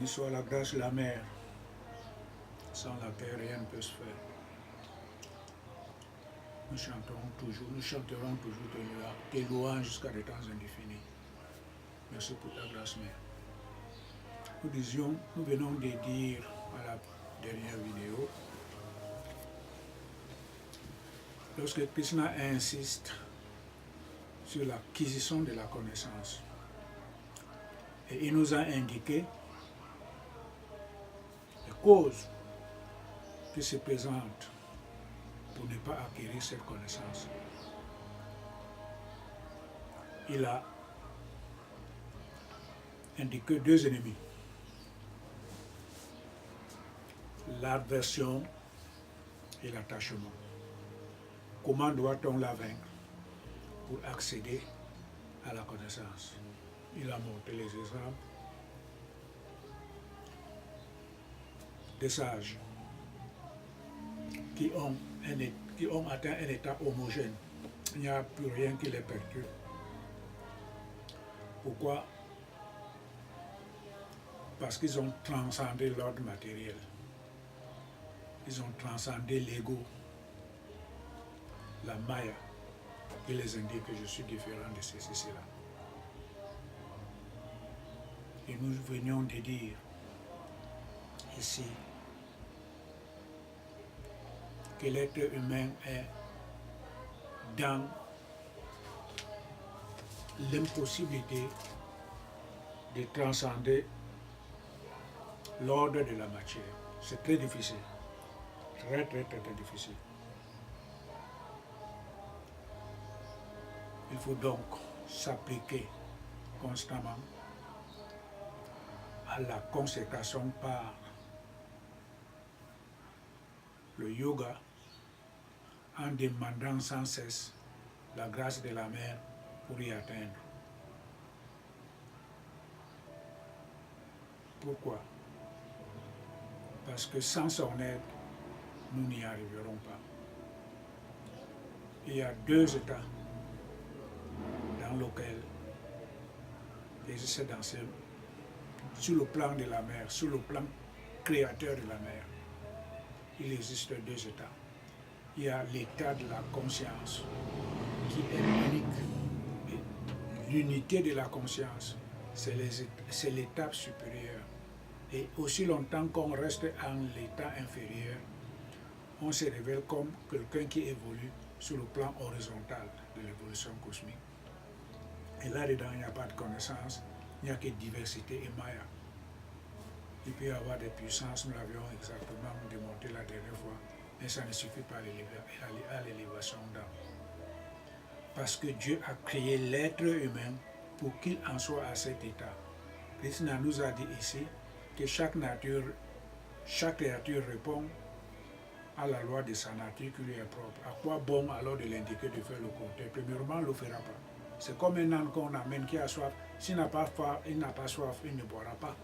Béni soit la grâce de la mer, sans laquelle rien ne peut se faire. Nous chanterons toujours tes louanges jusqu'à des temps indéfinis. Merci pour ta grâce, Mère. Nous venons de dire à la dernière vidéo, lorsque Krishna insiste sur l'acquisition de la connaissance, et il nous a indiqué les causes qui se présentent pour ne pas acquérir cette connaissance. Il a indiqué deux ennemis, l'aversion et l'attachement. Comment doit-on la vaincre pour accéder à la connaissance? Il a montré les exemples des sages qui ont atteint un état homogène. Il n'y a plus rien qui les perturbe. Pourquoi? Parce qu'ils ont transcendé l'ordre matériel. Ils ont transcendé l'ego, la maya, qui les indique que je suis différent de ceci, cela. Et nous venions de dire ici que l'être humain est dans l'impossibilité de transcender l'ordre de la matière. C'est très difficile, très difficile. Il faut donc s'appliquer constamment à la consécration par le yoga en demandant sans cesse la grâce de la mer pour y atteindre. Pourquoi? Parce que sans son aide, nous n'y arriverons pas. Il y a deux états dans lesquels, et c'est sur le plan de la mer, sur le plan créateur de la mer, il existe deux états. Il y a l'état de la conscience qui est unique. Et l'unité de la conscience, c'est l'étape supérieure. Et aussi longtemps qu'on reste en l'état inférieur, on se révèle comme quelqu'un qui évolue sur le plan horizontal de l'évolution cosmique. Et là-dedans, il n'y a pas de connaissance, il n'y a que diversité et maya. Il peut y avoir des puissances, nous l'avions exactement démontré la dernière fois, mais ça ne suffit pas à l'élévation d'âme. Parce que Dieu a créé l'être humain pour qu'il en soit à cet état. Krishna nous a dit ici que chaque créature répond à la loi de sa nature qui lui est propre. À quoi bon alors de l'indiquer de faire le contraire? Premièrement, on ne le fera pas. C'est comme un âne qu'on amène qui a soif. S'il n'a pas soif, il ne boira pas.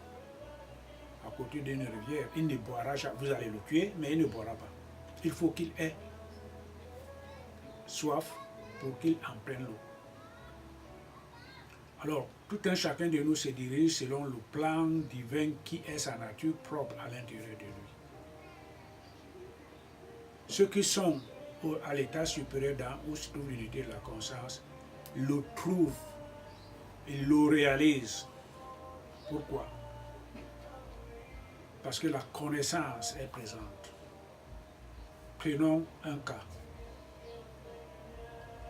À côté d'une rivière, il ne boira jamais. Vous allez le tuer, mais il ne boira pas. Il faut qu'il ait soif pour qu'il en prenne l'eau. Alors, tout un chacun de nous se dirige selon le plan divin qui est sa nature propre à l'intérieur de lui. Ceux qui sont à l'état supérieur où se trouve l'unité de la conscience, le trouvent, ils le réalisent. Pourquoi? Parce que la connaissance est présente. Prenons un cas.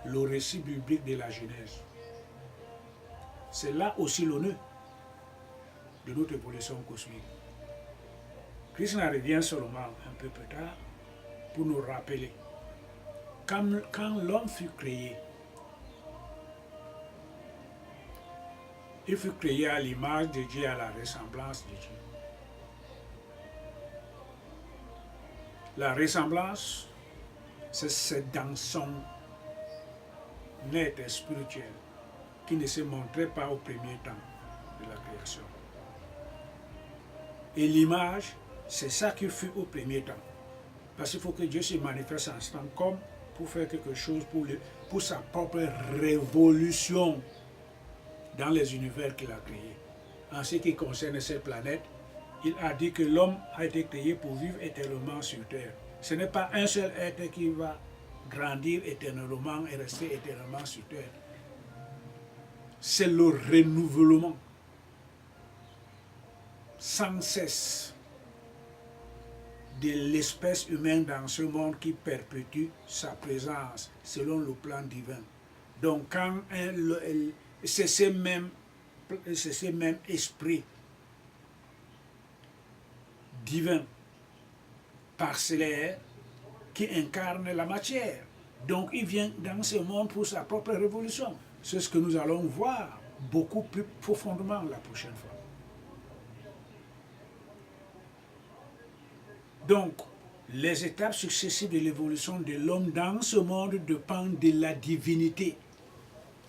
Le récit biblique de la Genèse. C'est là aussi le nœud de notre évolution cosmique. Krishna revient seulement un peu plus tard pour nous rappeler. Quand l'homme fut créé, il fut créé à l'image de Dieu, à la ressemblance de Dieu. La ressemblance, c'est dans son être spirituel qui ne se montrait pas au premier temps de la création. Et l'image, c'est ça qui fut au premier temps. Parce qu'il faut que Dieu se manifeste en ce temps comme pour faire quelque chose pour sa propre révolution dans les univers qu'il a créés. En ce qui concerne ces planètes, il a dit que l'homme a été créé pour vivre éternellement sur terre. Ce n'est pas un seul être qui va grandir éternellement et rester éternellement sur terre. C'est le renouvellement sans cesse de l'espèce humaine dans ce monde qui perpétue sa présence selon le plan divin. Donc quand c'est ce même esprit divin parcellaire qui incarne la matière. Donc il vient dans ce monde pour sa propre révolution. C'est ce que nous allons voir beaucoup plus profondément la prochaine fois. Donc, les étapes successives de l'évolution de l'homme dans ce monde dépendent de la divinité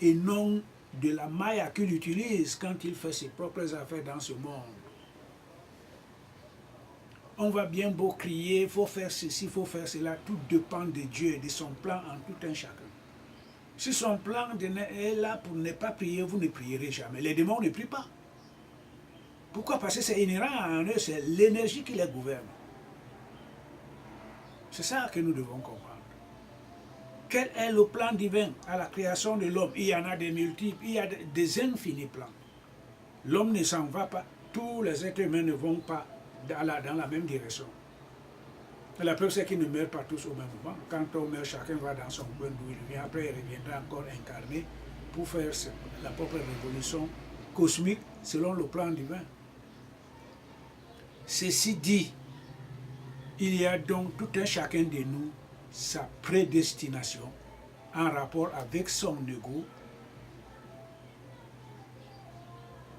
et non de la maya qu'il utilise quand il fait ses propres affaires dans ce monde. On va bien beau crier, il faut faire ceci, il faut faire cela, tout dépend de Dieu, de son plan en tout un chacun. Si son plan est là pour ne pas prier, vous ne prierez jamais. Les démons ne prient pas. Pourquoi? Parce que c'est inhérent en eux, c'est l'énergie qui les gouverne. C'est ça que nous devons comprendre. Quel est le plan divin à la création de l'homme? Il y en a des multiples, il y a des infinis plans. L'homme ne s'en va pas, tous les êtres humains ne vont pas dans la même direction. Et la preuve, c'est qu'ils ne meurent pas tous au même moment. Quand on meurt, chacun va dans son coin d'où il vient. Après, il reviendra encore incarné pour faire la propre révolution cosmique selon le plan divin. Ceci dit, il y a donc tout un chacun de nous sa prédestination en rapport avec son ego,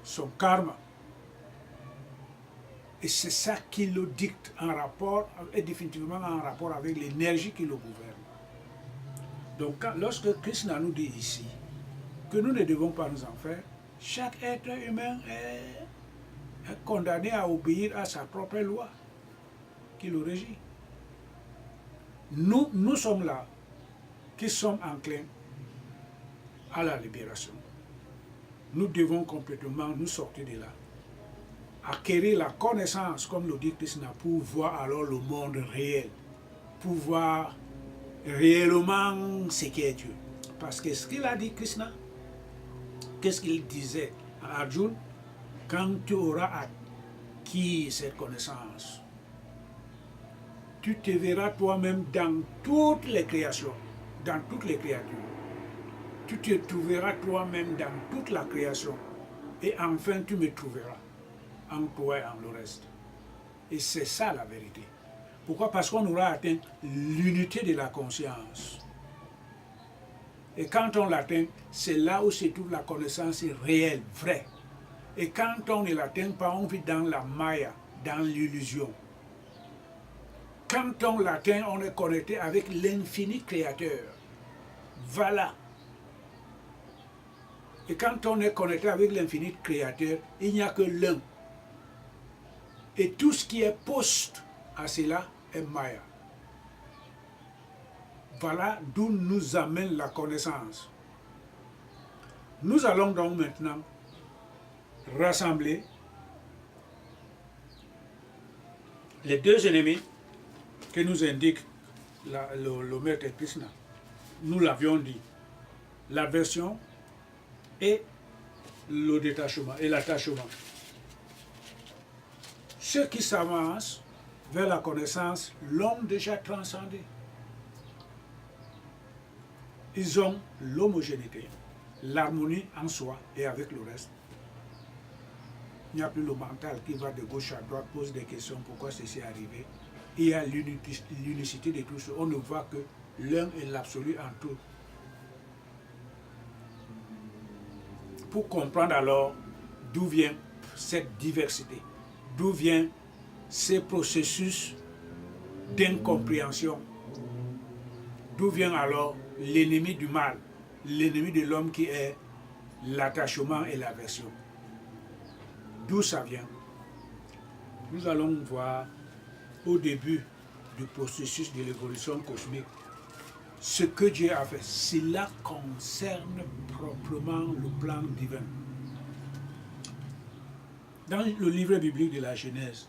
son karma. Et c'est ça qui le dicte en rapport, et définitivement en rapport avec l'énergie qui le gouverne. Donc lorsque Krishna nous dit ici que nous ne devons pas nous en faire, chaque être humain est condamné à obéir à sa propre loi qui le régit. Nous sommes là, qui sommes enclins à la libération. Nous devons complètement nous sortir de là. Acquérir la connaissance, comme le dit Krishna, pour voir alors le monde réel, pour voir réellement ce qu'est Dieu. Parce que ce qu'il a dit Krishna, qu'est-ce qu'il disait à Arjuna? Quand tu auras acquis cette connaissance, tu te verras toi-même dans toutes les créations, dans toutes les créatures. Tu te trouveras toi-même dans toute la création. Et enfin, tu me trouveras en toi et en le reste. Et c'est ça la vérité. Pourquoi? Parce qu'on aura atteint l'unité de la conscience. Et quand on l'atteint, c'est là où se trouve la connaissance réelle, vraie. Et quand on ne l'atteint pas, on vit dans la maya, dans l'illusion. Quand on l'atteint, on est connecté avec l'infini créateur. Voilà. Et quand on est connecté avec l'infini créateur, il n'y a que l'un. Et tout ce qui est post à cela est maya. Voilà d'où nous amène la connaissance. Nous allons donc maintenant rassembler les deux ennemis que nous indique le maître Krishna. Nous l'avions dit, l'aversion et le détachement et l'attachement. Ceux qui s'avancent vers la connaissance l'ont déjà transcendé. Ils ont l'homogénéité, l'harmonie en soi et avec le reste. Il n'y a plus le mental qui va de gauche à droite, pose des questions, pourquoi ceci est arrivé. Il y a l'unicité de tout ça. On ne voit que l'un est l'absolu en tout. Pour comprendre alors d'où vient cette diversité, d'où vient ces processus d'incompréhension, d'où vient alors l'ennemi du mal, l'ennemi de l'homme qui est l'attachement et l'aversion. D'où ça vient? Nous allons voir au début du processus de l'évolution cosmique ce que Dieu a fait. Cela concerne proprement le plan divin. Dans le livre biblique de la Genèse,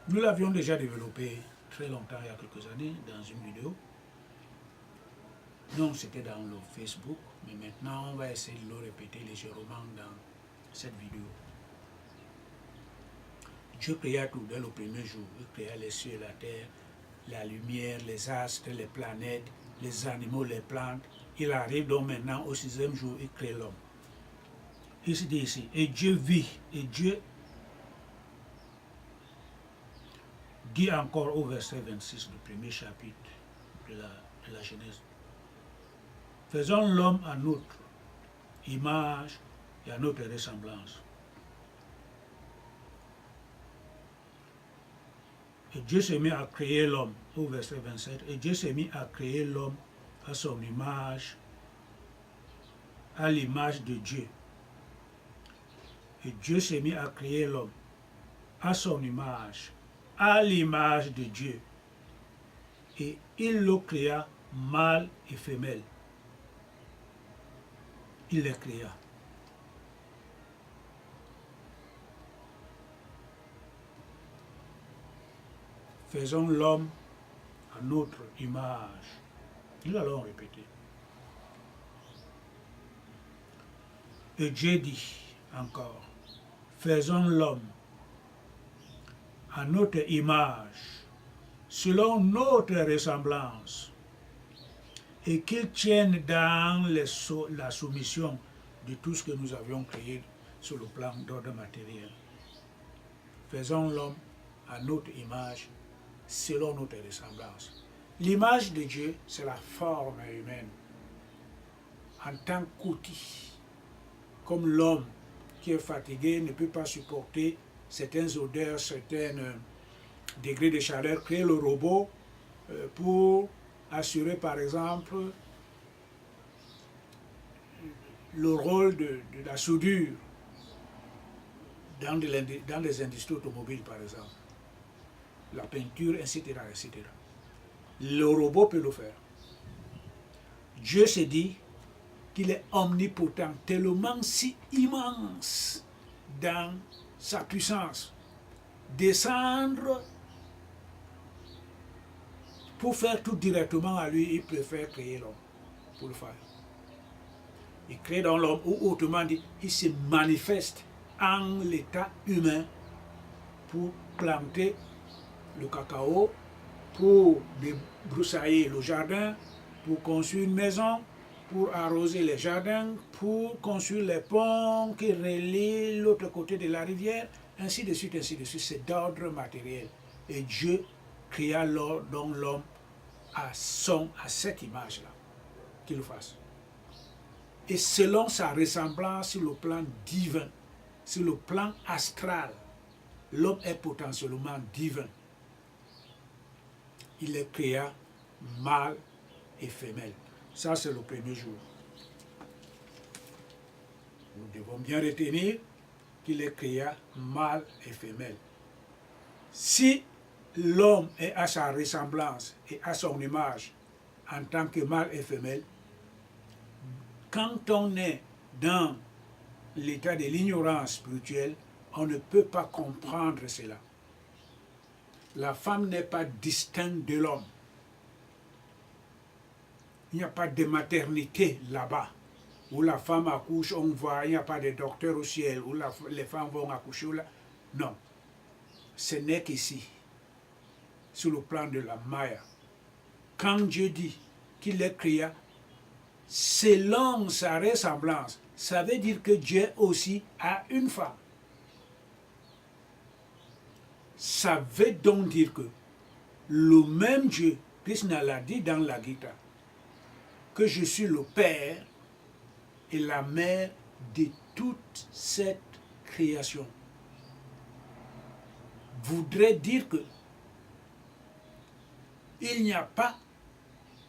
nous l'avions déjà développé très longtemps, il y a quelques années, dans une vidéo. Non, c'était dans le Facebook, mais maintenant on va essayer de le répéter légèrement dans cette vidéo. Dieu créa tout dès le premier jour. Il créa les cieux et la terre, la lumière, les astres, les planètes, les animaux, les plantes. Il arrive donc maintenant au sixième jour, il crée l'homme. Il se dit ici, et Dieu vit, et Dieu dit encore au verset 26 du premier chapitre de la Genèse. Faisons l'homme à notre image et à notre ressemblance. Et Dieu s'est mis à créer l'homme, au verset 27, et Dieu s'est mis à créer l'homme à son image, à l'image de Dieu. Et Dieu s'est mis à créer l'homme à son image, à l'image de Dieu. Et il le créa mâle et femelle. Il les créa. Faisons l'homme à notre image. Nous allons répéter. Et Dieu dit encore, faisons l'homme à notre image, selon notre ressemblance, et qu'il tienne dans la soumission de tout ce que nous avions créé sur le plan d'ordre matériel. Faisons l'homme à notre image, selon notre ressemblance. L'image de Dieu, c'est la forme humaine. En tant qu'outil, comme l'homme qui est fatigué ne peut pas supporter certaines odeurs, certains degrés de chaleur, créer le robot pour assurer par exemple le rôle de la soudure dans les industries automobiles par exemple, la peinture, etc., etc. Le robot peut le faire. Dieu s'est dit qu'il est omnipotent, tellement si immense dans sa puissance. Descendre pour faire tout directement à lui, il préfère créer l'homme pour le faire. Il crée dans l'homme, ou autrement dit, il se manifeste en l'état humain pour planter le cacao, pour débroussailler le jardin, pour construire une maison, pour arroser les jardins, pour construire les ponts qui relient l'autre côté de la rivière, ainsi de suite, ainsi de suite. C'est d'ordre matériel. Et Dieu créa donc l'homme à cette image-là, qu'il le fasse. Et selon sa ressemblance sur le plan divin, sur le plan astral, l'homme est potentiellement divin. Il les créa mâle et femelle. Ça, c'est le premier jour. Nous devons bien retenir qu'il les créa mâle et femelle. Si l'homme est à sa ressemblance et à son image en tant que mâle et femelle, quand on est dans l'état de l'ignorance spirituelle, on ne peut pas comprendre cela. La femme n'est pas distincte de l'homme. Il n'y a pas de maternité là-bas, où la femme accouche, on voit, il n'y a pas de docteur au ciel, où les femmes vont accoucher. Non, ce n'est qu'ici, sur le plan de la Maya. Quand Dieu dit qu'il les créa selon sa ressemblance, ça veut dire que Dieu aussi a une femme. Ça veut donc dire que le même Dieu, Krishna l'a dit dans la Gita, que je suis le Père et la Mère de toute cette création, voudrait dire que il n'y a pas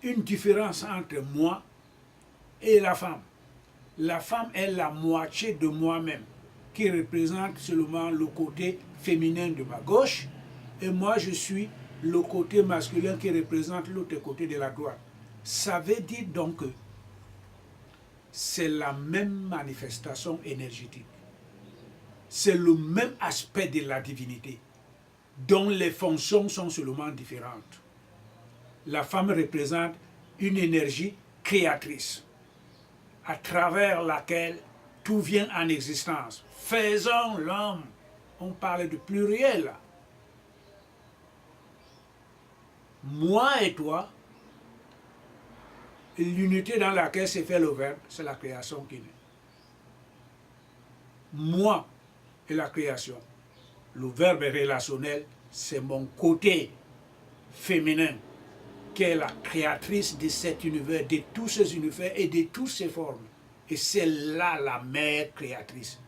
une différence entre moi et la femme. La femme est la moitié de moi-même, qui représente seulement le côté féminin de ma gauche, et moi je suis le côté masculin qui représente l'autre côté de la droite. Ça veut dire donc que c'est la même manifestation énergétique. c'est le même aspect de la divinité, dont les fonctions sont seulement différentes. La femme représente une énergie créatrice, à travers laquelle tout vient en existence. Faisons l'homme. On parle de pluriel là. Moi et toi, l'unité dans laquelle s'est fait le verbe, c'est la création qui naît. Moi et la création. Le verbe relationnel, c'est mon côté féminin, qui est la créatrice de cet univers, de tous ces univers et de toutes ces formes. Et c'est là la mère créatrice.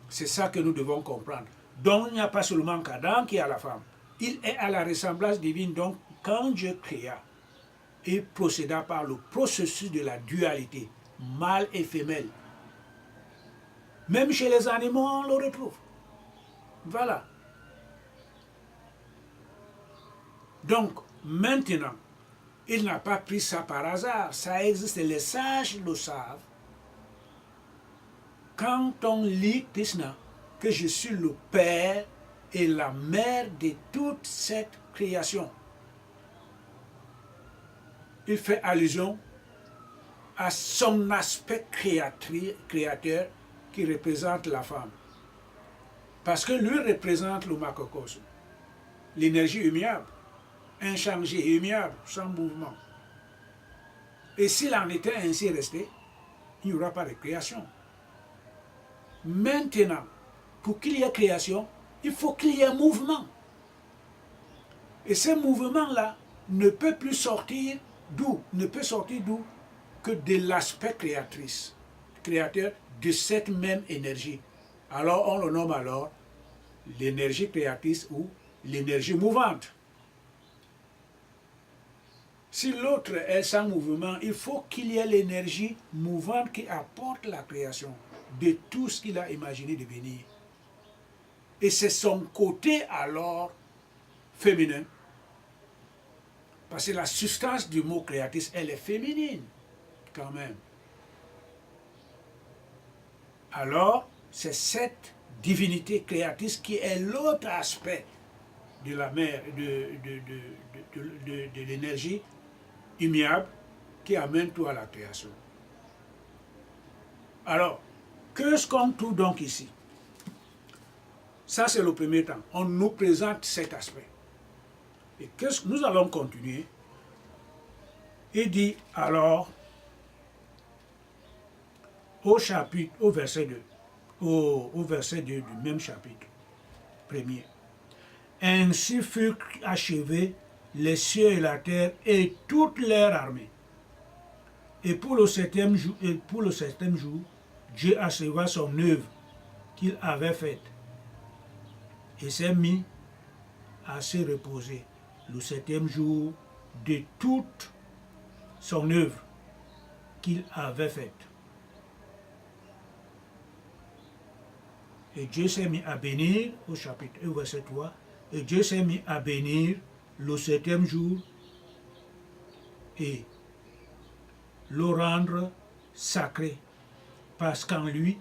C'est ça que nous devons comprendre. Donc il n'y a pas seulement qu'Adam qui est à la femme. Il est à la ressemblance divine. Donc quand Dieu créa, il procéda par le processus de la dualité, mâle et femelle. Même chez les animaux, on le retrouve. Voilà. Donc, maintenant, il n'a pas pris ça par hasard. Ça existe, les sages le savent. Quand on lit Krishna, que je suis le père et la mère de toute cette création, il fait allusion à son aspect créateur qui représente la femme. Parce que lui représente le macrocosme, l'énergie immuable, inchangée, immuable, sans mouvement. Et s'il en était ainsi resté, il n'y aura pas de création. Maintenant, pour qu'il y ait création, il faut qu'il y ait mouvement. Et ce mouvement-là ne peut plus sortir d'où? Ne peut sortir d'où que de l'aspect créateur de cette même énergie. Alors on le nomme alors l'énergie créatrice ou l'énergie mouvante. Si l'autre est sans mouvement, il faut qu'il y ait l'énergie mouvante qui apporte la création de tout ce qu'il a imaginé devenir. Et c'est son côté alors féminin. Parce que la substance du mot créatrice, elle est féminine, quand même. Alors, c'est cette divinité créatrice qui est l'autre aspect de la mer, de l'énergie immuable qui amène tout à la création. Alors, qu'est-ce qu'on trouve donc ici? Ça, c'est le premier temps. On nous présente cet aspect. Et qu'est-ce que nous allons continuer? Il dit alors, au chapitre, au verset 2, au verset 2 du même chapitre, premier. Ainsi furent achevés les cieux et la terre et toute leur armée. Et pour le septième jour, Dieu acheva son œuvre qu'il avait faite et s'est mis à se reposer le septième jour de toute son œuvre qu'il avait faite. Et Dieu s'est mis à bénir, au chapitre 1, verset 3, et Dieu s'est mis à bénir le septième jour et le rendre sacré, parce qu'en lui,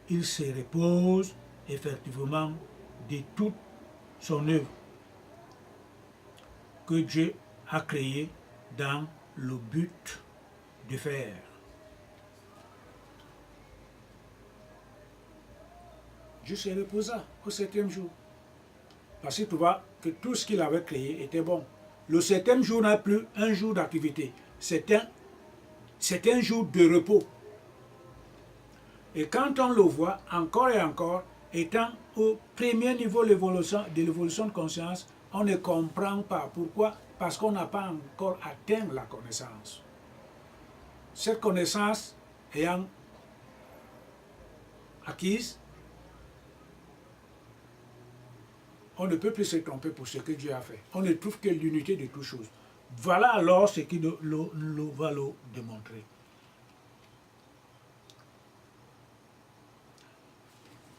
il se repose effectivement de toute son œuvre que Dieu a créée dans le but de faire. Dieu se reposa au septième jour. Parce que tu vois que tout ce qu'il avait créé était bon. Le septième jour n'a plus un jour d'activité. C'est un jour de repos. Et quand on le voit encore et encore, étant au premier niveau de l'évolution de conscience, on ne comprend pas. Pourquoi? Parce qu'on n'a pas encore atteint la connaissance. Cette connaissance ayant acquise, on ne peut plus se tromper pour ce que Dieu a fait. On ne trouve que l'unité de toutes choses. Voilà alors ce qui va le démontrer.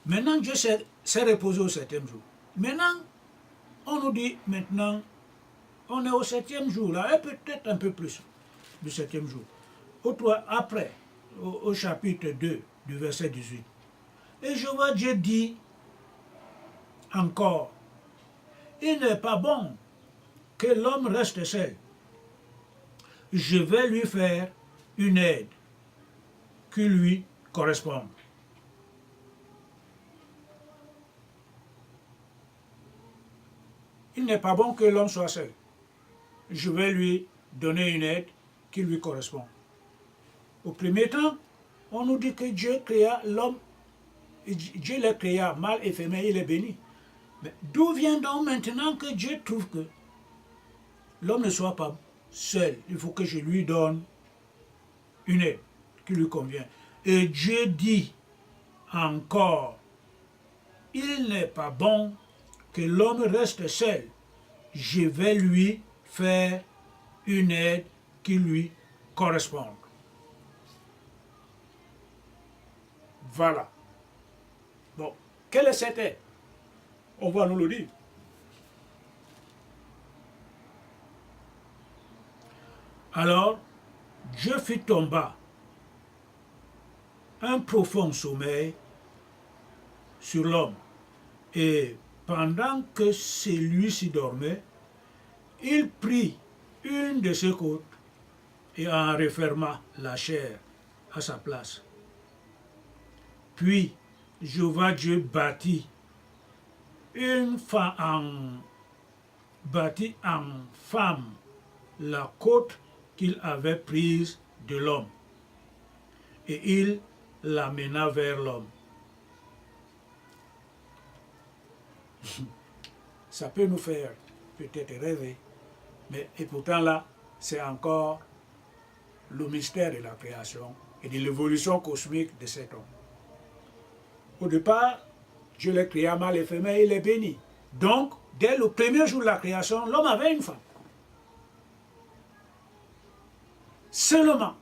Maintenant, Dieu s'est reposé au septième jour. Maintenant, on nous dit maintenant, on est au septième jour, là, et peut-être un peu plus du septième jour. Après, au chapitre 2, du verset 18. Et Jéhovah Dieu dit encore, il n'est pas bon que l'homme reste seul. Je vais lui faire une aide qui lui corresponde. Il n'est pas bon que l'homme soit seul. Je vais lui donner une aide qui lui correspond. Au premier temps, on nous dit que Dieu créa l'homme, Dieu le créa, mâle et femelle, il est béni. Mais d'où vient donc maintenant que Dieu trouve que l'homme ne soit pas seul? Il faut que je lui donne une aide qui lui convient. Et Dieu dit encore, il n'est pas bon que l'homme reste seul. Je vais lui faire une aide qui lui corresponde. Voilà. Bon, quelle est cette aide? On va nous le dire. Alors, Dieu fit tomber un profond sommeil sur l'homme. Et pendant que celui-ci dormait, il prit une de ses côtes et en referma la chair à sa place. Puis Jéhovah Dieu bâtit en femme la côte qu'il avait prise de l'homme, et il l'amena vers l'homme. Ça peut nous faire peut-être rêver, mais et pourtant là, c'est encore le mystère de la création et de l'évolution cosmique de cet homme. Au départ, Dieu les créa mâle et femelle et les bénit. Donc, dès le premier jour de la création, l'homme avait une femme. Seulement,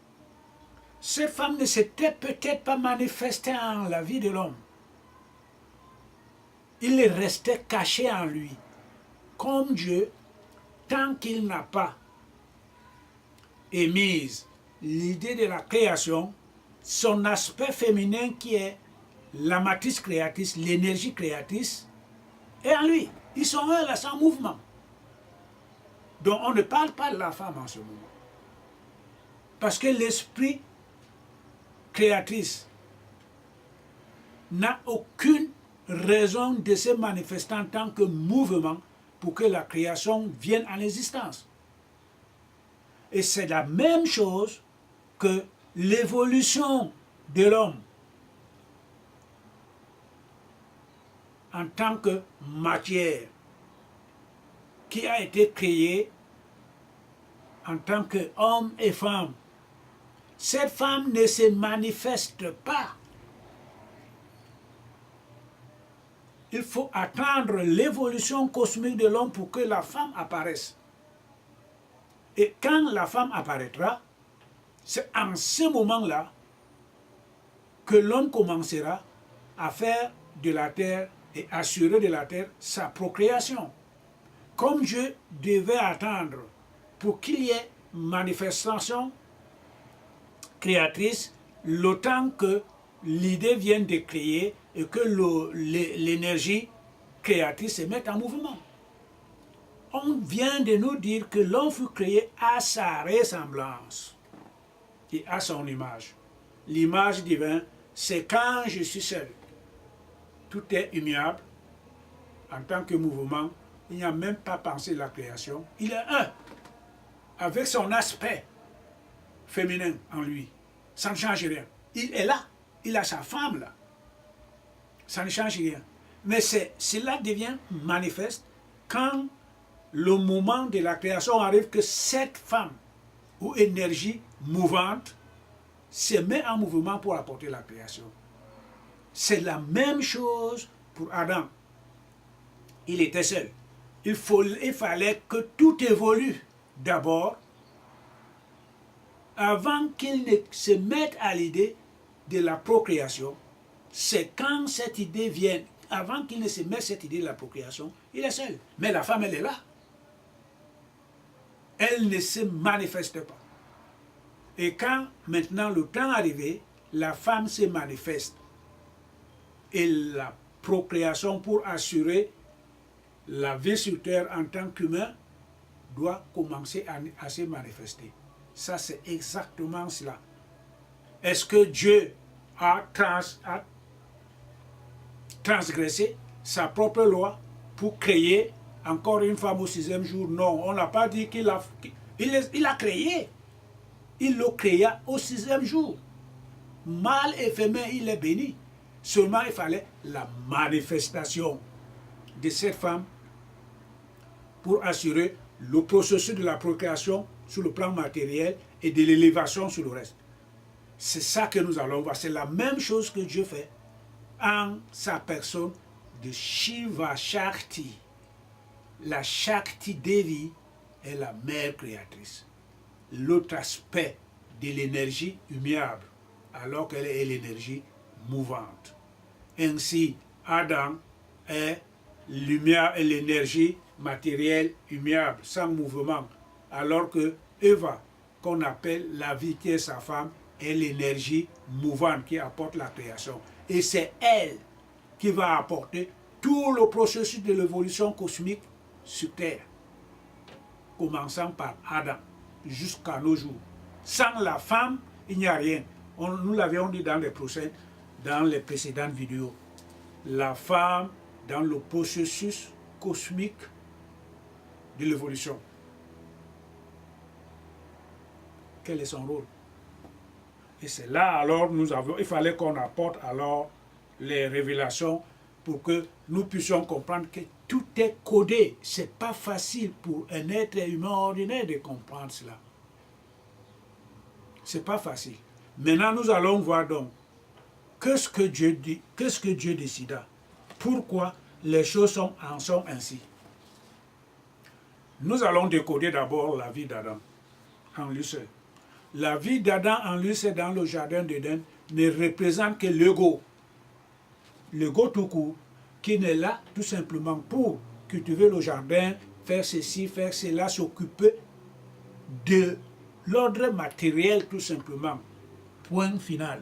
cette femme ne s'était peut-être pas manifestée en la vie de l'homme. Il restait caché en lui. Comme Dieu, tant qu'il n'a pas émise l'idée de la création, son aspect féminin qui est la matrice créatrice, l'énergie créatrice, est en lui. Ils sont eux là sans mouvement. Donc on ne parle pas de la femme en ce moment. Parce que l'esprit créatrice n'a aucune raison de se manifester en tant que mouvement pour que la création vienne en existence. Et c'est la même chose que l'évolution de l'homme en tant que matière qui a été créée en tant qu'homme et femme. Cette femme ne se manifeste pas. Il faut attendre l'évolution cosmique de l'homme pour que la femme apparaisse. Et quand la femme apparaîtra, c'est en ce moment-là que l'homme commencera à faire de la terre et assurer de la terre sa procréation. Comme Dieu devait attendre pour qu'il y ait manifestation créatrice, le temps que l'idée vienne de créer et que l'énergie créatrice se mette en mouvement. On vient de nous dire que l'homme fut créé à sa ressemblance et à son image. L'image divine, c'est quand je suis seul. Tout est immuable. En tant que mouvement, il n'y a même pas pensé la création. Il est un, avec son aspect féminin en lui. Ça ne change rien. Il est là. Il a sa femme là. Ça ne change rien. Mais cela devient manifeste quand le moment de la création arrive que cette femme ou énergie mouvante se met en mouvement pour apporter la création. C'est la même chose pour Adam. Il était seul. Il fallait que tout évolue d'abord avant qu'il ne se mette à l'idée de la procréation. C'est quand cette idée vient, avant qu'il ne se mette cette idée de la procréation, il est seul. Mais la femme, elle est là. Elle ne se manifeste pas. Et quand maintenant le temps est arrivé, la femme se manifeste. Et la procréation pour assurer la vie sur terre en tant qu'humain doit commencer à se manifester. Ça, c'est exactement cela. Est-ce que Dieu a transgressé sa propre loi pour créer encore une femme au 6e jour? Non, on n'a pas dit qu'il a créé. Il le créa au 6e jour. Mâle et féminin, il est béni. Seulement, il fallait la manifestation de cette femme pour assurer le processus de la procréation sur le plan matériel et de l'élévation sur le reste. C'est ça que nous allons voir. C'est la même chose que Dieu fait en sa personne de Shiva Shakti. La Shakti Devi est la mère créatrice. L'autre aspect de l'énergie humiliable, alors qu'elle est l'énergie mouvante. Ainsi, Adam est lumière et l'énergie matérielle humiliable, sans mouvement, alors que Eva, qu'on appelle la vie qui est sa femme, est l'énergie mouvante qui apporte la création. Et c'est elle qui va apporter tout le processus de l'évolution cosmique sur Terre, commençant par Adam jusqu'à nos jours. Sans la femme, il n'y a rien. Nous l'avions dit dans les précédentes vidéos. La femme dans le processus cosmique de l'évolution. Quel est son rôle? Et c'est là alors il fallait qu'on apporte alors les révélations pour que nous puissions comprendre que tout est codé. Ce n'est pas facile pour un être humain ordinaire de comprendre cela. Ce n'est pas facile. Maintenant, nous allons voir donc qu'est-ce que Dieu dit, qu'est-ce que Dieu décida, pourquoi les choses sont ainsi. Nous allons décoder d'abord la vie d'Adam en lui seul. La vie d'Adam en lui seul dans le jardin d'Éden ne représente que l'ego. L'ego tout court, qui n'est là tout simplement pour cultiver le jardin, faire ceci, faire cela, s'occuper de l'ordre matériel tout simplement. Point final.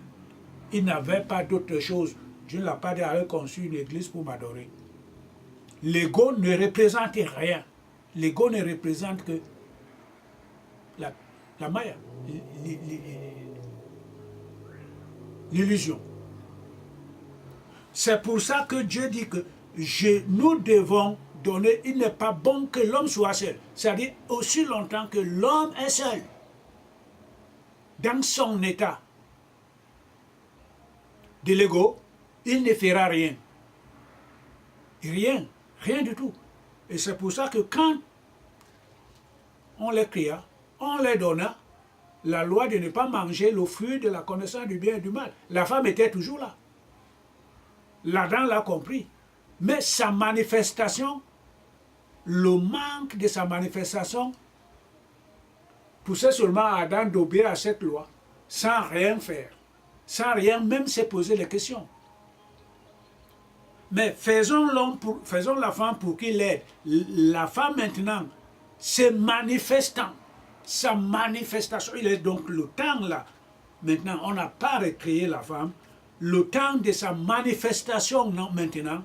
Il n'avait pas d'autre chose. Dieu ne l'a pas dit à conçu une église pour m'adorer. L'ego ne représente rien. L'ego ne représente que la maya, l'illusion. C'est pour ça que Dieu dit que nous devons donner, il n'est pas bon que l'homme soit seul. C'est-à-dire aussi longtemps que l'homme est seul, dans son état de l'ego, il ne fera rien. Rien, rien du tout. Et c'est pour ça que quand on les créa, on les donna la loi de ne pas manger le fruit de la connaissance du bien et du mal. La femme était toujours là. L'Adam l'a compris. Mais sa manifestation, le manque de sa manifestation, poussait seulement Adam d'obéir à cette loi, sans rien faire, sans rien même se poser les questions. Mais faisons la femme pour qu'il aide. La femme maintenant, se manifestant, sa manifestation, il est donc le temps là. Maintenant, on n'a pas recréé la femme, le temps de sa manifestation maintenant,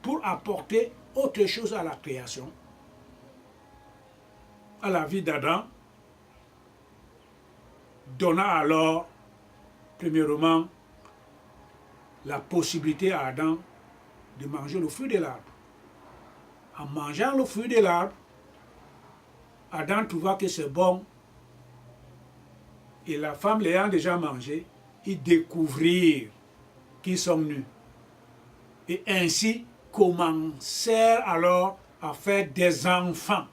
pour apporter autre chose à la création, à la vie d'Adam, donna alors, premièrement, la possibilité à Adam de manger le fruit de l'arbre. En mangeant le fruit de l'arbre, Adam trouva que c'est bon. Et la femme l'ayant déjà mangé, ils découvrirent qu'ils sont nus. Et ainsi commencèrent alors à faire des enfants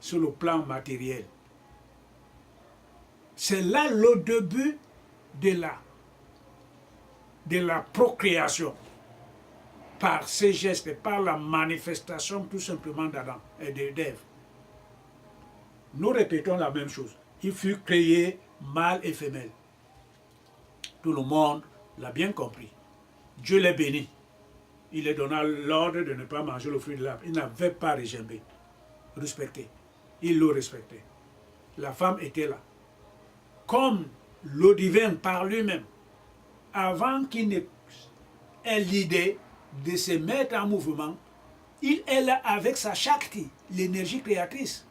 sur le plan matériel. C'est là le début de la procréation. Par ces gestes, par la manifestation tout simplement d'Adam et d'Ève. Nous répétons la même chose. Il fut créé mâle et femelle. Tout le monde l'a bien compris. Dieu les bénit. Il leur donna l'ordre de ne pas manger le fruit de l'arbre. Il n'avait pas respecté. Il le respectait. La femme était là. Comme le divin par lui-même, avant qu'il ne est l'idée de se mettre en mouvement, il est là avec sa Shakti, l'énergie créatrice.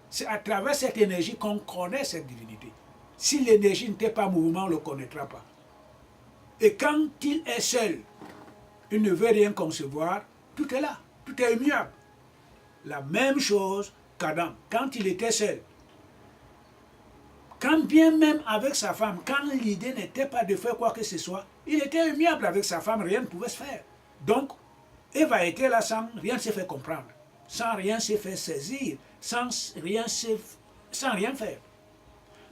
C'est à travers cette énergie qu'on connaît cette divinité. Si l'énergie n'était pas en mouvement, on ne le connaîtra pas. Et quand il est seul, il ne veut rien concevoir, tout est là, tout est immuable. La même chose qu'Adam, quand il était seul. Quand bien même avec sa femme, quand l'idée n'était pas de faire quoi que ce soit, il était immuable avec sa femme, rien ne pouvait se faire. Donc, Eva était là sans rien se faire comprendre, sans rien se faire saisir, sans rien faire.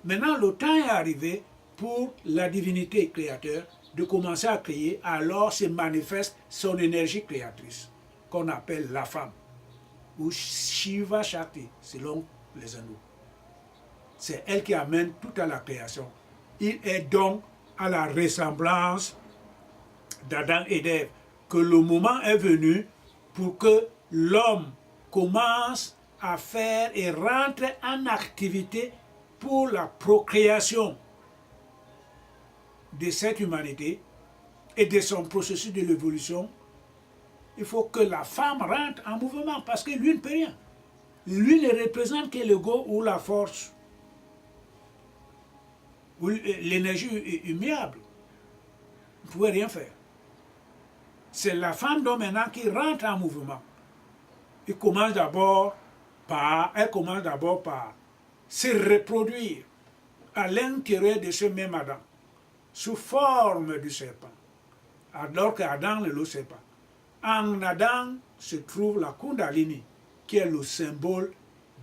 Maintenant, le temps est arrivé pour la divinité créateur de commencer à créer, alors se manifeste son énergie créatrice, qu'on appelle la femme, ou Shiva Shakti, selon les hindous. C'est elle qui amène tout à la création. Il est donc à la ressemblance d'Adam et d'Ève que le moment est venu pour que l'homme commence à faire et rentre en activité pour la procréation de cette humanité et de son processus de l'évolution. Il faut que la femme rentre en mouvement parce que lui ne peut rien. Lui ne représente que l'ego ou la force ou l'énergie immuable. Il ne pouvait rien faire. C'est la femme donc maintenant qui rentre en mouvement. Elle commence d'abord par se reproduire à l'intérieur de ce même Adam, sous forme du serpent, alors qu'Adam ne le sait pas. En Adam se trouve la Kundalini, qui est le symbole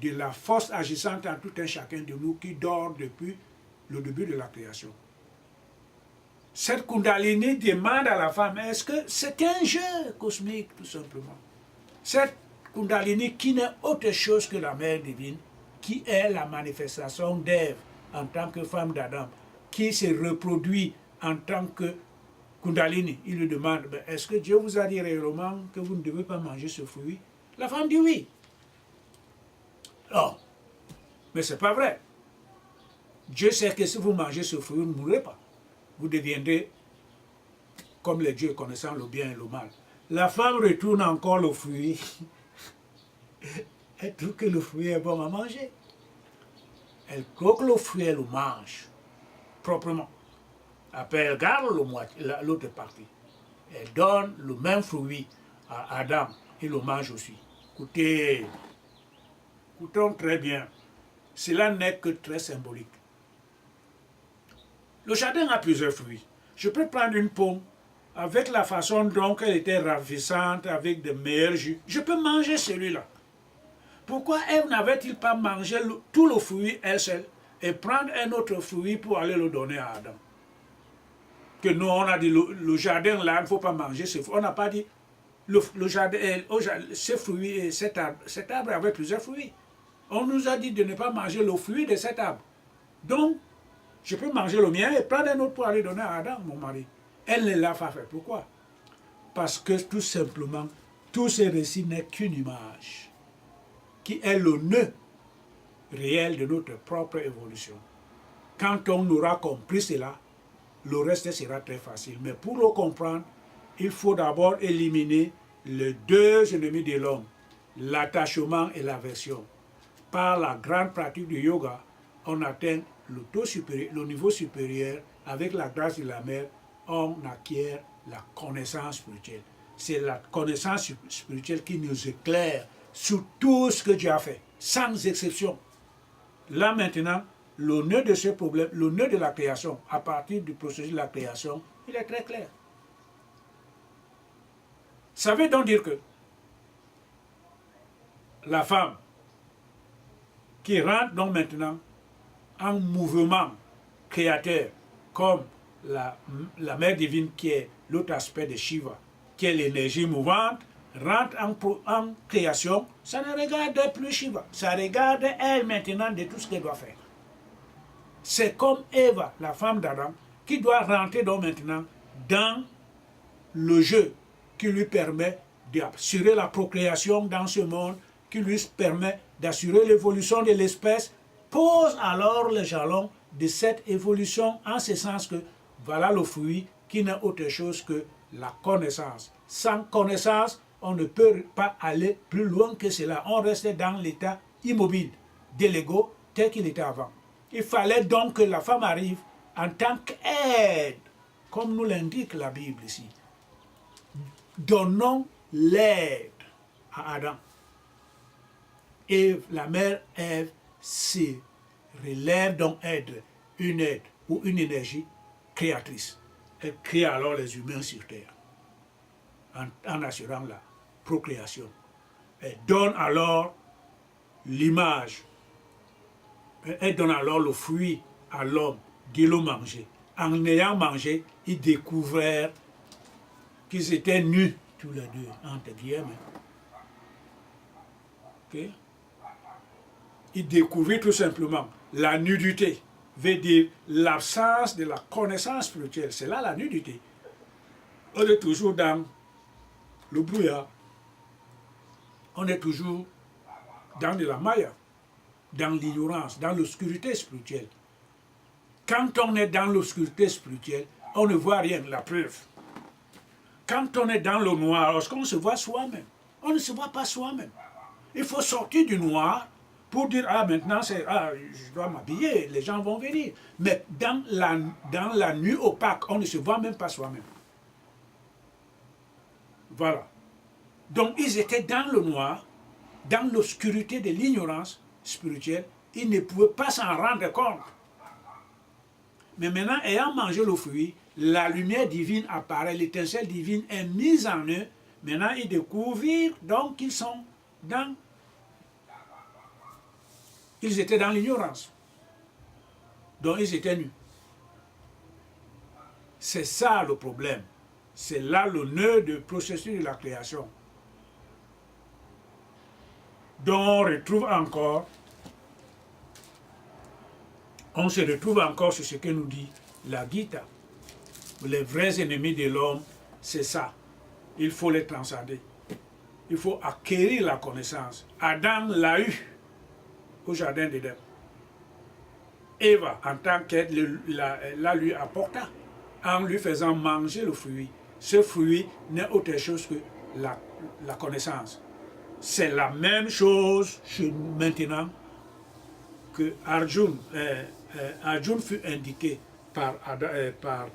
de la force agissante en tout un chacun de nous qui dort depuis le début de la création. Cette Kundalini demande à la femme, est-ce que c'est un jeu cosmique tout simplement? Cette Kundalini qui n'est autre chose que la mère divine, qui est la manifestation d'Ève en tant que femme d'Adam, qui se reproduit en tant que Kundalini. Il lui demande, est-ce que Dieu vous a dit réellement que vous ne devez pas manger ce fruit? La femme dit oui. Oh, mais ce n'est pas vrai. Dieu sait que si vous mangez ce fruit, vous ne mourrez pas. Vous deviendrez comme les dieux connaissant le bien et le mal. La femme retourne encore le fruit. Elle trouve que le fruit est bon à manger. Elle croque le fruit, elle le mange proprement. Après, elle garde l'autre partie. Elle donne le même fruit à Adam. Il le mange aussi. Écoutez, écoutons très bien. Cela n'est que très symbolique. Le jardin a plusieurs fruits. Je peux prendre une pomme avec la façon dont elle était ravissante, avec de meilleurs jus. Je peux manger celui-là. Pourquoi Ève n'avait-il pas mangé tout le fruit elle seule et prendre un autre fruit pour aller le donner à Adam? Que nous, on a dit le jardin là, il ne faut pas manger ce fruit. On n'a pas dit le jardin, ce fruit, cet arbre avait plusieurs fruits. On nous a dit de ne pas manger le fruit de cet arbre. Donc, je peux manger le mien et prendre un autre pour aller donner à Adam, mon mari. Elle ne l'a pas fait. Pourquoi? Parce que tout simplement, tout ce récit n'est qu'une image qui est le nœud réel de notre propre évolution. Quand on aura compris cela, le reste sera très facile. Mais pour le comprendre, il faut d'abord éliminer les deux ennemis de l'homme, l'attachement et l'aversion. Par la grande pratique du yoga, on atteint le niveau supérieur. Avec la grâce de la mère, on acquiert la connaissance spirituelle. C'est la connaissance spirituelle qui nous éclaire sur tout ce que Dieu a fait, sans exception. Là maintenant, le nœud de ce problème, le nœud de la création, à partir du processus de la création, il est très clair. Ça veut donc dire que la femme qui rentre donc maintenant en mouvement créateur, comme la mère divine qui est l'autre aspect de Shiva, qui est l'énergie mouvante, rentre en création, ça ne regarde plus Shiva, ça regarde elle maintenant de tout ce qu'elle doit faire. C'est comme Eva, la femme d'Adam, qui doit rentrer donc maintenant dans le jeu qui lui permet d'assurer la procréation dans ce monde, qui lui permet d'assurer l'évolution de l'espèce, pose alors le jalon de cette évolution en ce sens que voilà le fruit qui n'est autre chose que la connaissance. Sans connaissance, on ne peut pas aller plus loin que cela. On reste dans l'état immobile de l'ego tel qu'il était avant. Il fallait donc que la femme arrive en tant qu'aide, comme nous l'indique la Bible ici. Donnons l'aide à Adam. Et la mère Ève se relève donc être une aide ou une énergie créatrice. Elle crée alors les humains sur terre en assurant la procréation. Elle donne alors l'image. Elle donne alors le fruit à l'homme de le manger. En ayant mangé, ils découvrent qu'ils étaient nus tous les deux, entre guillemets. Okay? Ils découvrirent tout simplement la nudité, veut dire l'absence de la connaissance spirituelle. C'est là la nudité. On est toujours dans le brouillard. On est toujours dans de la maya, dans l'ignorance, dans l'obscurité spirituelle. Quand on est dans l'obscurité spirituelle, on ne voit rien, la preuve. Quand on est dans le noir, lorsqu'on se voit soi-même, on ne se voit pas soi-même. Il faut sortir du noir pour dire, ah maintenant, je dois m'habiller, les gens vont venir. Mais dans la nuit opaque, on ne se voit même pas soi-même. Voilà. Donc ils étaient dans le noir, dans l'obscurité de l'ignorance spirituelle, ils ne pouvaient pas s'en rendre compte. Mais maintenant, ayant mangé le fruit, la lumière divine apparaît, l'étincelle divine est mise en eux. Maintenant, ils découvrent donc qu'ils sont dans... Ils étaient dans l'ignorance. Donc ils étaient nus. C'est ça le problème. C'est là le nœud du processus de la création. Donc on se retrouve encore sur ce que nous dit la Gita. Les vrais ennemis de l'homme, c'est ça. Il faut les transcender. Il faut acquérir la connaissance. Adam l'a eu au jardin d'Éden. Eva, en tant qu'aide, la lui apporta en lui faisant manger le fruit. Ce fruit n'est autre chose que la connaissance. C'est la même chose maintenant que Arjuna fut indiqué par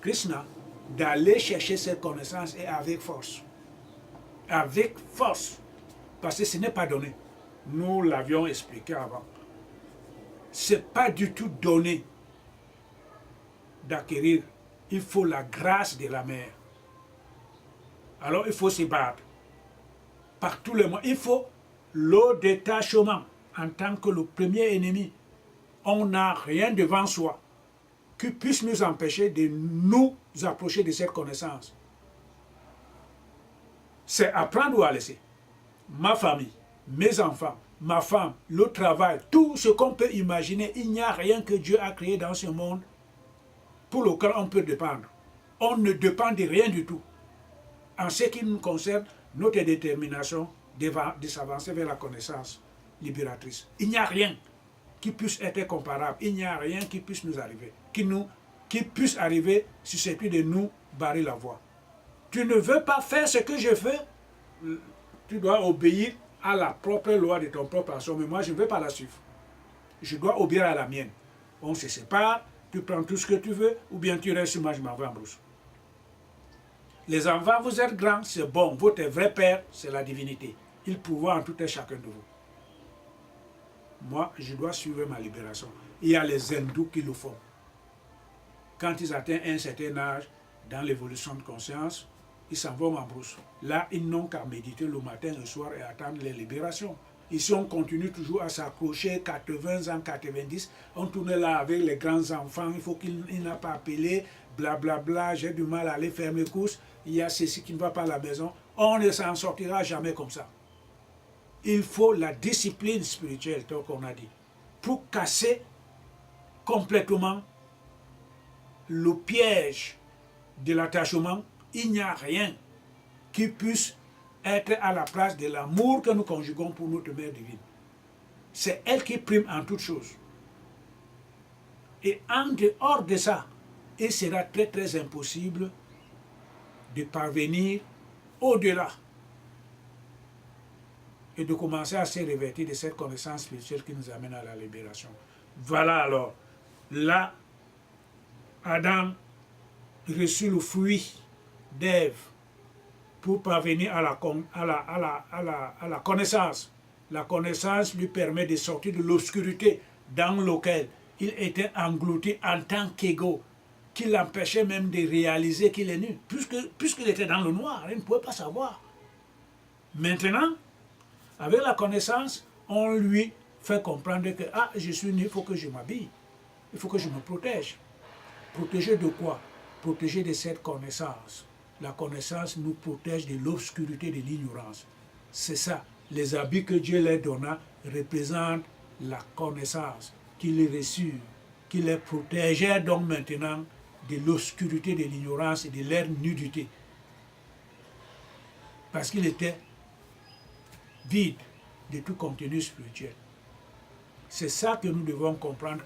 Krishna d'aller chercher cette connaissance et avec force. Avec force. Parce que ce n'est pas donné. Nous l'avions expliqué avant. Ce n'est pas du tout donné d'acquérir. Il faut la grâce de la mère. Alors il faut se battre. Par tous les moyens. Il faut le détachement en tant que le premier ennemi. On n'a rien devant soi qui puisse nous empêcher de nous approcher de cette connaissance. C'est à prendre ou à laisser. Ma famille, mes enfants, ma femme, le travail, tout ce qu'on peut imaginer, il n'y a rien que Dieu a créé dans ce monde pour lequel on peut dépendre. On ne dépend de rien du tout. En ce qui nous concerne, notre détermination de s'avancer vers la connaissance libératrice. Il n'y a rien qui puisse être comparable. Il n'y a rien qui puisse nous arriver, qui puisse arriver susceptible de nous barrer la voie. Tu ne veux pas faire ce que je fais, tu dois obéir à la propre loi de ton propre action, mais moi je ne veux pas la suivre. Je dois obéir à la mienne. On se sépare, tu prends tout ce que tu veux, ou bien tu restes, moi je m'en vais en brousse. Les enfants, vous êtes grands, c'est bon. Votre vrai père, c'est la divinité. Il pourvoit en tout et chacun de vous. Moi, je dois suivre ma libération. Il y a les hindous qui le font. Quand ils atteignent un certain âge, dans l'évolution de conscience, ils s'en vont en brousse. Là, ils n'ont qu'à méditer le matin et le soir et attendre les libérations. Ici, on continue toujours à s'accrocher, 80 ans, 90. On tourne là avec les grands enfants, il faut qu'il n'a pas appelé, blablabla, bla, bla, j'ai du mal à aller faire mes courses, il y a ceci qui ne va pas à la maison. On ne s'en sortira jamais comme ça. Il faut la discipline spirituelle, tel qu'on a dit, pour casser complètement le piège de l'attachement. Il n'y a rien qui puisse être à la place de l'amour que nous conjuguons pour notre Mère divine. C'est elle qui prime en toutes choses. Et en dehors de ça, il sera très très impossible de parvenir au-delà et de commencer à se revêtir de cette connaissance spirituelle qui nous amène à la libération. Voilà alors, là, Adam reçut le fruit d'Ève pour parvenir à la connaissance. La connaissance lui permet de sortir de l'obscurité dans laquelle il était englouti en tant qu'ego, qui l'empêchait même de réaliser qu'il est nu, puisqu'il était dans le noir, il ne pouvait pas savoir. Maintenant, avec la connaissance, on lui fait comprendre que « je suis nu, il faut que je m'habille, il faut que je me protège. » Protéger de quoi? Protéger de cette connaissance. La connaissance nous protège de l'obscurité, de l'ignorance. C'est ça. Les habits que Dieu leur donna représentent la connaissance qu'il reçut, qui les protégeait donc maintenant de l'obscurité, de l'ignorance et de leur nudité. Parce qu'il était vide de tout contenu spirituel. C'est ça que nous devons comprendre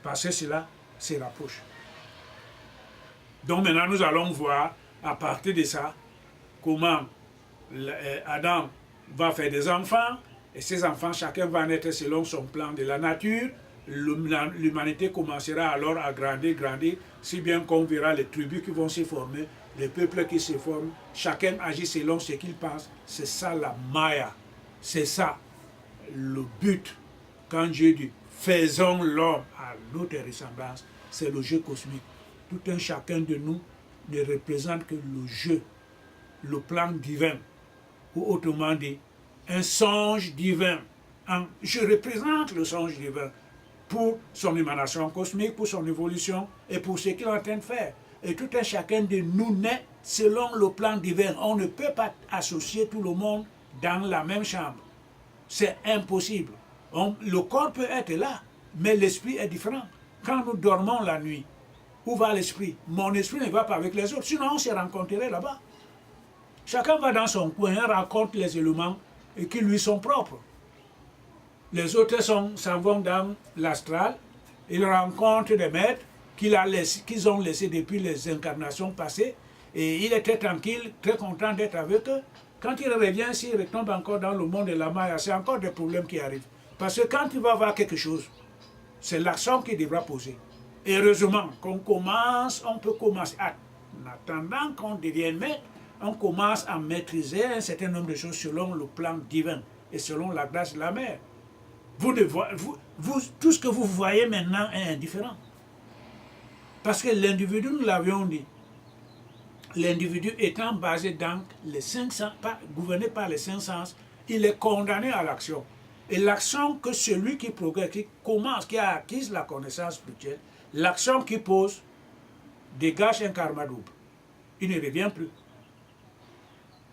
parce que cela se rapproche. Donc maintenant nous allons voir à partir de ça comment Adam va faire des enfants et ces enfants chacun va naître selon son plan de la nature. L'humanité commencera alors à grandir, si bien qu'on verra les tribus qui vont se former, les peuples qui se forment, chacun agit selon ce qu'il pense. C'est ça la Maya, c'est ça le but. Quand Dieu dit faisons l'homme à notre ressemblance, c'est le jeu cosmique. Tout un chacun de nous ne représente que le jeu, le plan divin, ou autrement dit, un songe divin. Je représente le songe divin pour son émanation cosmique, pour son évolution et pour ce qu'il est en train de faire. Et tout un chacun de nous naît selon le plan divin. On ne peut pas associer tout le monde dans la même chambre. C'est impossible. Le corps peut être là, mais l'esprit est différent. Quand nous dormons la nuit, où va l'esprit? Mon esprit ne va pas avec les autres, sinon on se rencontrerait là-bas. Chacun va dans son coin, rencontre les éléments qui lui sont propres. Les autres s'en vont dans l'astral, ils rencontrent des maîtres qu'ils ont laissés depuis les incarnations passées, et il était tranquille, très content d'être avec eux. Quand il revient, s'il retombe encore dans le monde de la Maya, c'est encore des problèmes qui arrivent. Parce que quand il va voir quelque chose, c'est l'action qu'il devra poser. Heureusement qu'on peut commencer, en attendant qu'on devienne maître, on commence à maîtriser un certain nombre de choses selon le plan divin et selon la grâce de la mère. Tout ce que vous voyez maintenant est indifférent. Parce que l'individu, nous l'avions dit, l'individu étant basé dans les 5 sens, gouverné par les 5 sens, il est condamné à l'action. Et l'action que celui qui progresse, qui a acquis la connaissance spirituelle, l'action qu'il pose dégage un karma double. Il ne revient plus.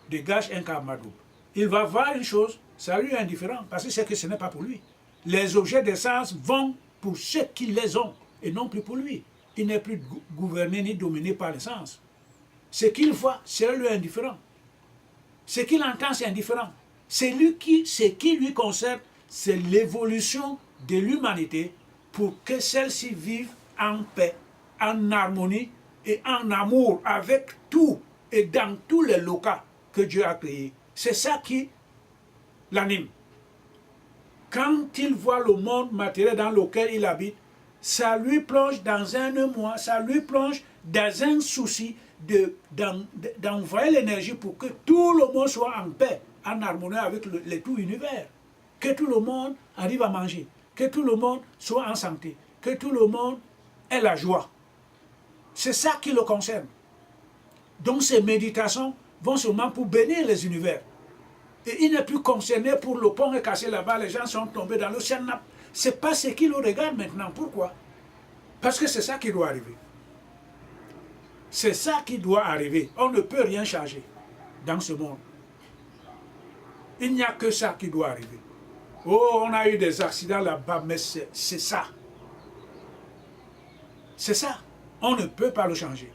Dégage un karma double. Il va voir une chose, ça lui est indifférent, parce que c'est que ce n'est pas pour lui. Les objets des sens vont pour ceux qui les ont, et non plus pour lui. Il n'est plus gouverné ni dominé par les sens. Ce qu'il voit, c'est lui indifférent. Ce qu'il entend, c'est indifférent. Ce qui lui concerne, c'est l'évolution de l'humanité pour que celle-ci vive en paix, en harmonie et en amour avec tout et dans tous les locaux que Dieu a créés. C'est ça qui l'anime. Quand il voit le monde matériel dans lequel il habite, ça lui plonge dans un émoi, ça lui plonge dans un souci d'envoyer l'énergie pour que tout le monde soit en paix, en harmonie avec le tout univers. Que tout le monde arrive à manger, que tout le monde soit en santé, que tout le monde ait la joie. C'est ça qui le concerne. Donc ces méditations vont seulement pour bénir les univers. Et il n'est plus concerné pour le pont est cassé là-bas, les gens sont tombés dans l'océan. Ce n'est pas ce qui le regarde maintenant. Pourquoi? Parce que c'est ça qui doit arriver. C'est ça qui doit arriver. On ne peut rien changer dans ce monde. Il n'y a que ça qui doit arriver. Oh, on a eu des accidents là-bas, mais c'est ça. C'est ça. On ne peut pas le changer.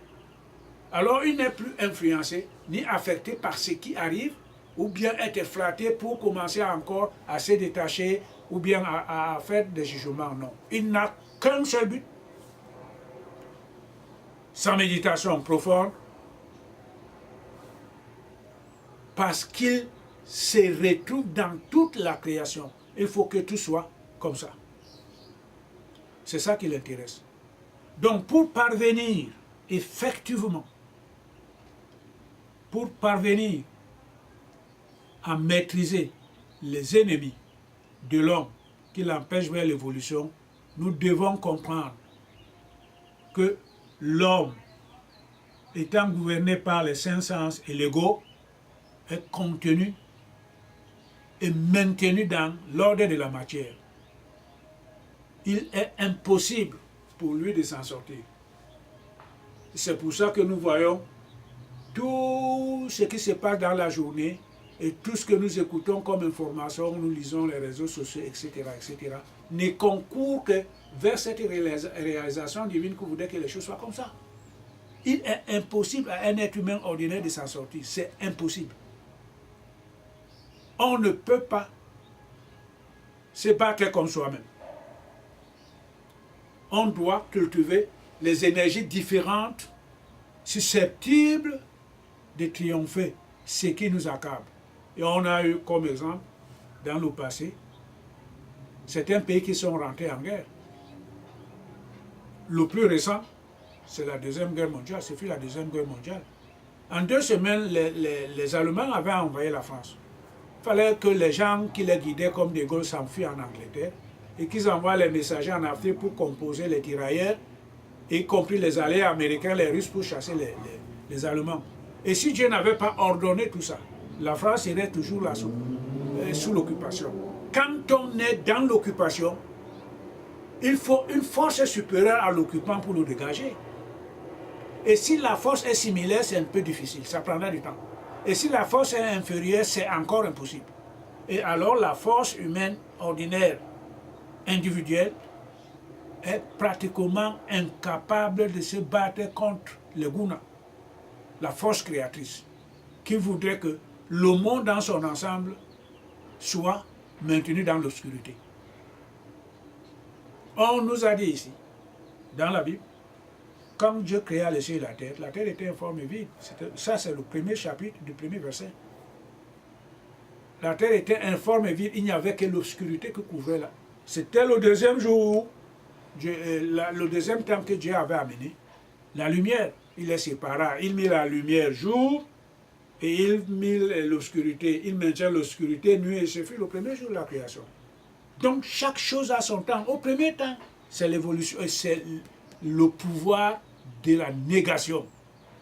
Alors il n'est plus influencé ni affecté par ce qui arrive, ou bien être flatté pour commencer encore à se détacher, ou bien à faire des jugements. Non. Il n'a qu'un seul but. Sa méditation profonde, parce qu'il se retrouve dans toute la création. Il faut que tout soit comme ça. C'est ça qui l'intéresse. Donc pour parvenir effectivement, pour parvenir à maîtriser les ennemis de l'homme qui l'empêchent vers l'évolution, nous devons comprendre que l'homme, étant gouverné par les cinq sens et l'ego, est contenu et maintenu dans l'ordre de la matière. Il est impossible pour lui de s'en sortir. C'est pour ça que nous voyons tout ce qui se passe dans la journée et tout ce que nous écoutons comme information, nous lisons les réseaux sociaux, etc., etc., ne concourt que vers cette réalisation divine que voudrait que les choses soient comme ça. Il est impossible à un être humain ordinaire de s'en sortir. C'est impossible. On ne peut pas se battre comme soi-même. On doit cultiver les énergies différentes, susceptibles de triompher ce qui nous accable. Et on a eu comme exemple, dans le passé, certains pays qui sont rentrés en guerre. Le plus récent, c'est la Deuxième Guerre mondiale, ce fut la Deuxième Guerre mondiale. En 2 semaines, les Allemands avaient envahi la France. Il fallait que les gens qui les guidaient comme De Gaulle s'enfuient en Angleterre et qu'ils envoient les messagers en Afrique pour composer les tirailleurs, y compris les alliés américains, les Russes, pour chasser les Allemands. Et si Dieu n'avait pas ordonné tout ça, la France serait toujours là sous l'occupation. Quand on est dans l'occupation, il faut une force supérieure à l'occupant pour le dégager. Et si la force est similaire, c'est un peu difficile, ça prendra du temps. Et si la force est inférieure, c'est encore impossible. Et alors la force humaine ordinaire, individuelle, est pratiquement incapable de se battre contre le guna, la force créatrice, qui voudrait que le monde dans son ensemble soit maintenu dans l'obscurité. On nous a dit ici, dans la Bible, quand Dieu créa les cieux et la terre était informe et vide. Ça, c'est le premier chapitre du premier verset. La terre était informe et vide, il n'y avait que l'obscurité qui couvrait là. C'était le deuxième jour, le deuxième temps que Dieu avait amené. La lumière, il les sépara. Il mit la lumière jour et il mit l'obscurité. Il maintient l'obscurité nuit et ce fut le premier jour de la création. Donc chaque chose a son temps. Au premier temps, c'est l'évolution, c'est le pouvoir de la négation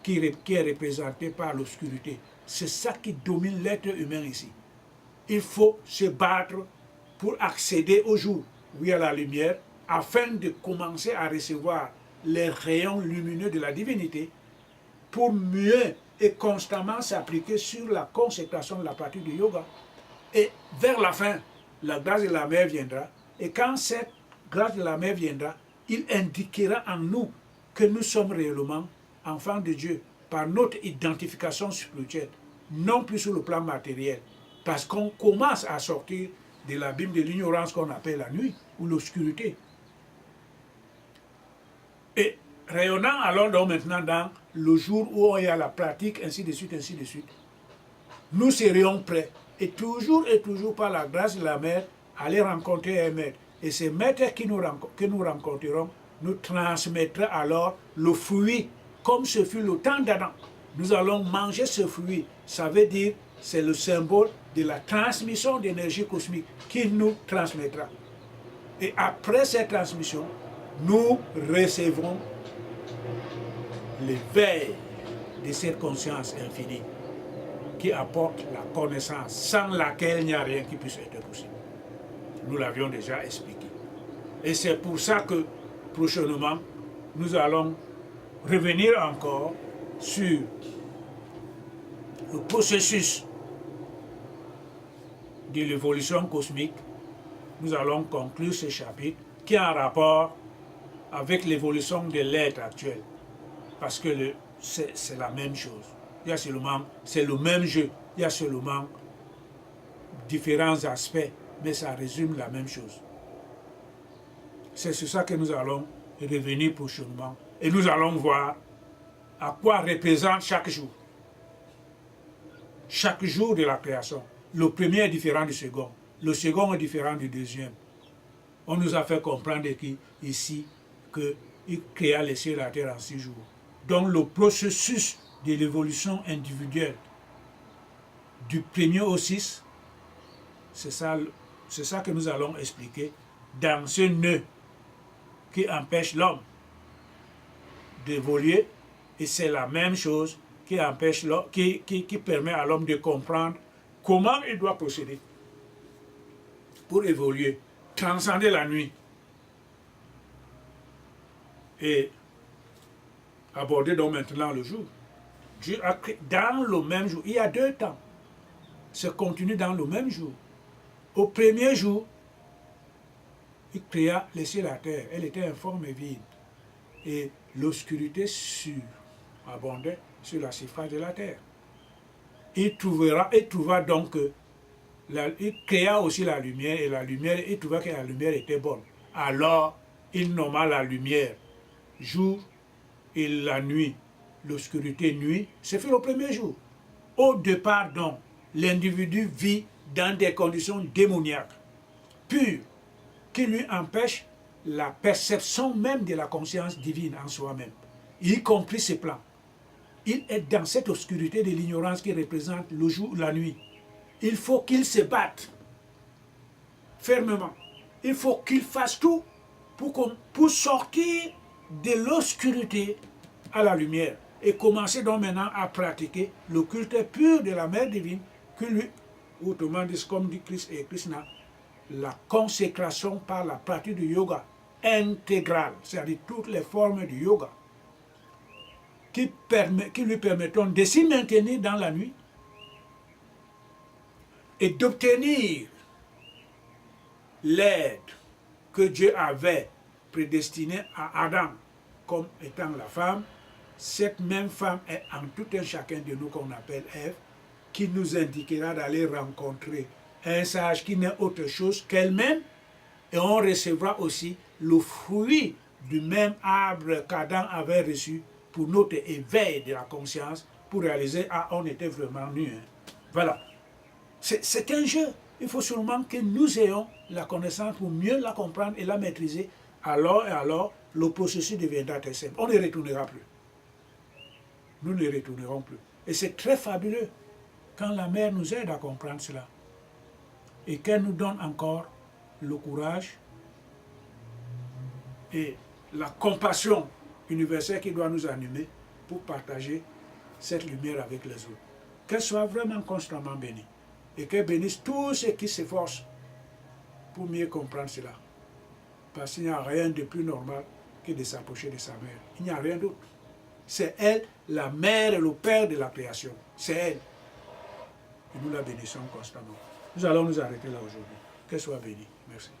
qui est représenté par l'obscurité. C'est ça qui domine l'être humain ici. Il faut se battre pour accéder au jour, oui à la lumière, afin de commencer à recevoir les rayons lumineux de la divinité pour mieux et constamment s'appliquer sur la consécration de la pratique du yoga. Et vers la fin, la grâce de la mer viendra. Et quand cette grâce de la mer viendra, il indiquera en nous que nous sommes réellement enfants de Dieu par notre identification spirituelle, non plus sur le plan matériel, parce qu'on commence à sortir de l'abîme de l'ignorance qu'on appelle la nuit ou l'obscurité. Et rayonnant alors donc maintenant dans le jour où il y a la pratique, ainsi de suite, nous serions prêts et toujours par la grâce de la Mère, aller rencontrer un maître. Et ces maîtres que nous rencontrerons nous transmettra alors le fruit, comme ce fut le temps d'Adam. Nous allons manger ce fruit. Ça veut dire, c'est le symbole de la transmission d'énergie cosmique qu'il nous transmettra. Et après cette transmission, nous recevrons l'éveil de cette conscience infinie qui apporte la connaissance sans laquelle il n'y a rien qui puisse être possible. Nous l'avions déjà expliqué. Et c'est pour ça que prochainement, nous allons revenir encore sur le processus de l'évolution cosmique. Nous allons conclure ce chapitre qui a un rapport avec l'évolution de l'être actuel. Parce que c'est la même chose. Il y a seulement, c'est le même jeu. Il y a seulement différents aspects, mais ça résume la même chose. C'est sur ça que nous allons revenir prochainement. Et nous allons voir à quoi représente chaque jour. chaque jour de la création. Le premier est différent du second. Le second est différent du deuxième. On nous a fait comprendre ici qu'il créa les cieux et la terre en 6 jours. Donc le processus de l'évolution individuelle du premier au 6, c'est ça que nous allons expliquer dans ce nœud qui empêche l'homme d'évoluer, et c'est la même chose qui empêche qui permet à l'homme de comprendre comment il doit procéder pour évoluer, transcender la nuit et aborder donc maintenant le jour. Dieu a créé dans le même jour. Il y a 2 temps. Ça continue dans le même jour. Au premier jour, il créa les cieux et la terre. Elle était informe et vide. Et l'obscurité surabondait sur la surface de la terre. Il trouva donc que il créa aussi la lumière, et la lumière, il trouva que la lumière était bonne. Alors, il nomma la lumière jour et la nuit, l'obscurité nuit. C'est fait le premier jour. Au départ, donc, l'individu vit dans des conditions démoniaques, pures, qui lui empêchent la perception même de la conscience divine en soi-même, y compris ses plans. Il est dans cette obscurité de l'ignorance qui représente le jour, la nuit. Il faut qu'il se batte fermement. Il faut qu'il fasse tout pour sortir de l'obscurité à la lumière et commencer donc maintenant à pratiquer le culte pur de la Mère divine, que lui, autrement dit, comme dit Christ et Krishna, la consécration par la pratique du yoga intégrale, c'est-à-dire toutes les formes du yoga, qui lui permettront de s'y maintenir dans la nuit et d'obtenir l'aide que Dieu avait prédestinée à Adam comme étant la femme. Cette même femme est en tout un chacun de nous qu'on appelle Ève, qui nous indiquera d'aller rencontrer un sage qui n'est autre chose qu'elle-même, et on recevra aussi le fruit du même arbre qu'Adam avait reçu pour notre éveil de la conscience, pour réaliser, ah, on était vraiment nus. Hein. Voilà. C'est un jeu. Il faut seulement que nous ayons la connaissance pour mieux la comprendre et la maîtriser. Alors, le processus deviendra très simple. On ne retournera plus. Nous ne retournerons plus. Et c'est très fabuleux quand la mère nous aide à comprendre cela. Et qu'elle nous donne encore le courage et la compassion universelle qui doit nous animer pour partager cette lumière avec les autres. Qu'elle soit vraiment constamment bénie. Et qu'elle bénisse tous ceux qui s'efforcent pour mieux comprendre cela. Parce qu'il n'y a rien de plus normal que de s'approcher de sa mère. Il n'y a rien d'autre. C'est elle, la mère et le père de la création. C'est elle. Et nous la bénissons constamment. Nous allons nous arrêter là aujourd'hui. Qu'elle soit bénie. Merci.